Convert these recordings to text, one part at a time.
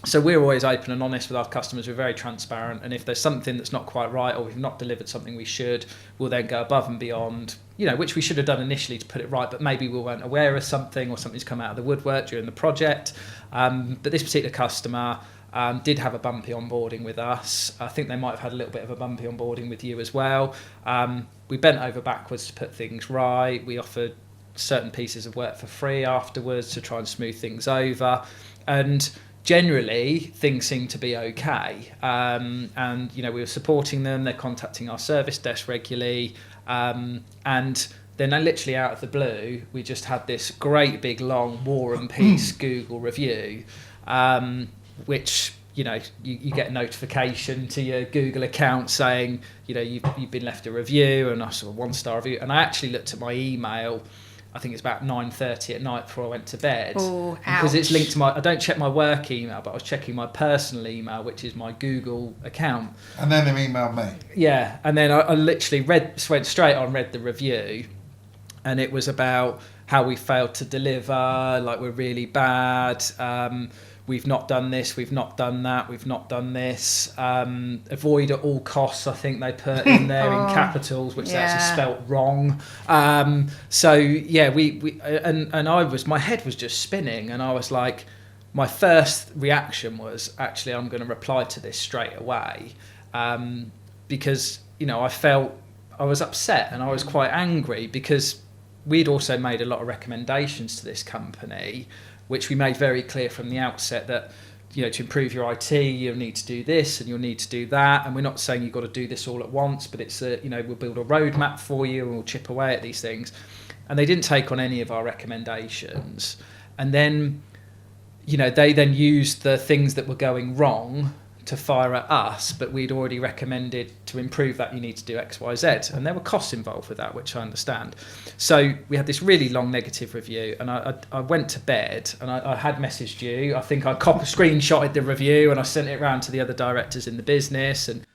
So we're always open and honest with our customers. We're very transparent, and if there's something that's not quite right, or we've not delivered something we should, we'll then go above and beyond, which we should have done initially to put it right, but maybe we weren't aware of something, or something's come out of the woodwork during the project. But this particular customer did have a bumpy onboarding with us. I think they might have had a little bit of a bumpy onboarding with you as well. We bent over backwards to put things right. We offered certain pieces of work for free afterwards to try and smooth things over, and generally things seem to be okay, and we were supporting them. They're contacting our service desk regularly, and then literally out of the blue we just had this great big long War and Peace Google review, which you get a notification to your Google account saying you've been left a review, and I saw a 1-star review, and I actually looked at my email. I think it's about 9:30 at night before I went to bed. Oh, because it's linked to I don't check my work email, but I was checking my personal email, which is my Google account. And then they emailed me. Yeah, and then I literally went straight on, read the review, and it was about how we failed to deliver, like we're really bad. We've not done this, we've not done that, we've not done this. Avoid at all costs, I think they put in there in capitals, which they actually spelt wrong. So yeah, my head was just spinning, and I was like, my first reaction was actually I'm going to reply to this straight away, because I felt I was upset and I was quite angry, because we'd also made a lot of recommendations to this company, which we made very clear from the outset that, to improve your IT, you'll need to do this and you'll need to do that. And we're not saying you've got to do this all at once, but it's we'll build a roadmap for you and we'll chip away at these things. And they didn't take on any of our recommendations. And then, they then used the things that were going wrong to fire at us, but we'd already recommended to improve that you need to do X, Y, Z, and there were costs involved with that, which I understand. So we had this really long negative review, and I went to bed, and I had messaged you. I think I screenshotted the review and I sent it around to the other directors in the business, and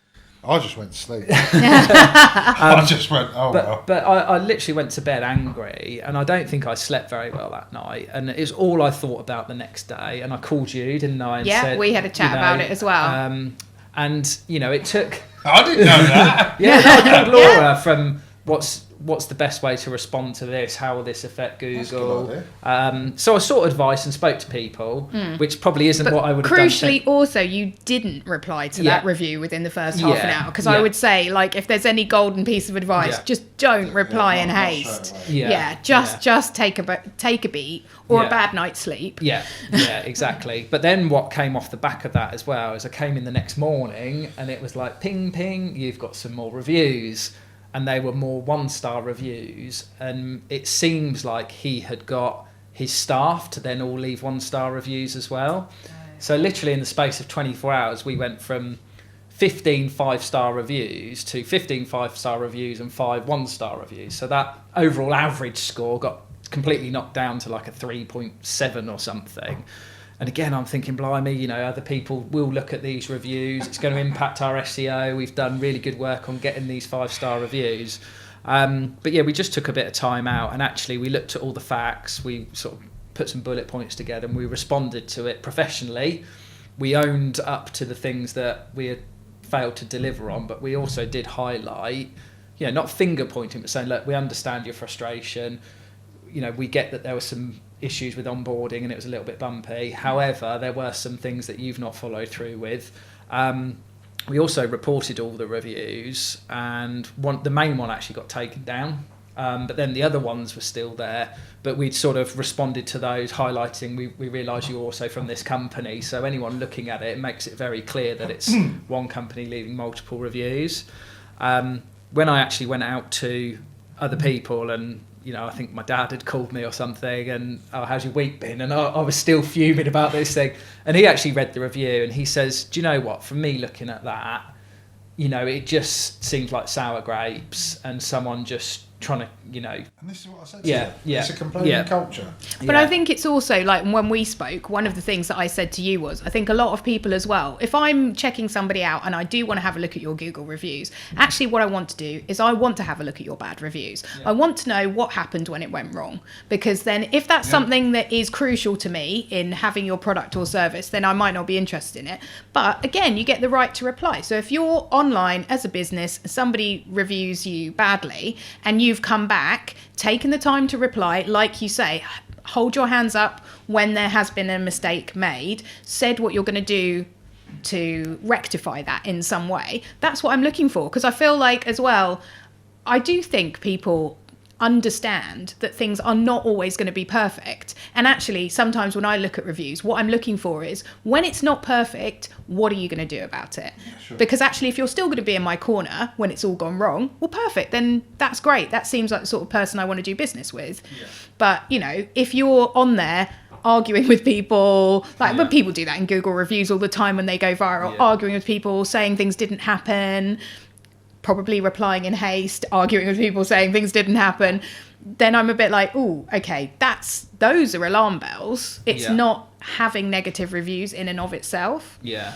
I just went to sleep. I just went, well. But I literally went to bed angry, and I don't think I slept very well that night. And it's all I thought about the next day. And I called you, didn't I? And said, we had a chat about it as well. And, it took... I didn't know that. I called Laura from what's the best way to respond to this? How will this affect Google? So I sought advice and spoke to people, which probably isn't what I would have done. Crucially, also, you didn't reply to that review within the first half an hour, because I would say, if there's any golden piece of advice, just don't reply in haste. Just take a beat or a bad night's sleep. Yeah, exactly. But then what came off the back of that as well is I came in the next morning and it was like, ping, ping, you've got some more reviews. And they were more 1-star reviews, and it seems like he had got his staff to then all leave 1-star reviews as well. So literally in the space of 24 hours, we went from 15 5-star reviews to 15 5-star reviews and 5 1-star reviews. So that overall average score got completely knocked down to like a 3.7 or something. And again, I'm thinking, blimey, other people will look at these reviews. It's going to impact our SEO. We've done really good work on getting these 5-star reviews. But yeah, we just took a bit of time out, and actually we looked at all the facts. We sort of put some bullet points together and we responded to it professionally. We owned up to the things that we had failed to deliver on, but we also did highlight, not finger pointing, but saying, look, we understand your frustration. We get that there were some issues with onboarding and it was a little bit bumpy. However, there were some things that you've not followed through with. We also reported all the reviews, and the main one actually got taken down, but then the other ones were still there. But we'd sort of responded to those, highlighting we realised you're also from this company, so anyone looking at it makes it very clear that it's one company leaving multiple reviews. When I actually went out to other people, and I think my dad had called me or something, and how's your week been? And I was still fuming about this thing. And he actually read the review and he says, do you know what? From me looking at that, it just seems like sour grapes, and someone just trying to, And this is what I said. It's a complaining culture. But I think it's also like when we spoke, one of the things that I said to you was, I think a lot of people as well, if I'm checking somebody out and I do want to have a look at your Google reviews, actually what I want to do is I want to have a look at your bad reviews. I want to know what happened when it went wrong, because then if that's something that is crucial to me in having your product or service, then I might not be interested in it. But again, you get the right to reply. So if you're online as a business, somebody reviews you badly and you've come back, taken the time to reply, like you say, hold your hands up when there has been a mistake made, said what you're going to do to rectify that in some way. That's what I'm looking for, because I feel like as well, I do think people understand that things are not always going to be perfect. And actually, sometimes when I look at reviews, what I'm looking for is, when it's not perfect, what are you going to do about it? Because actually, if you're still going to be in my corner when it's all gone wrong, well, perfect, then that's great. That seems like the sort of person I want to do business with. But, if you're on there arguing with people, but people do that in Google reviews all the time when they go viral, arguing with people, saying things didn't happen, probably replying in haste, arguing with people, saying things didn't happen, then I'm a bit like, oh, okay, those are alarm bells. It's not having negative reviews in and of itself. Yeah.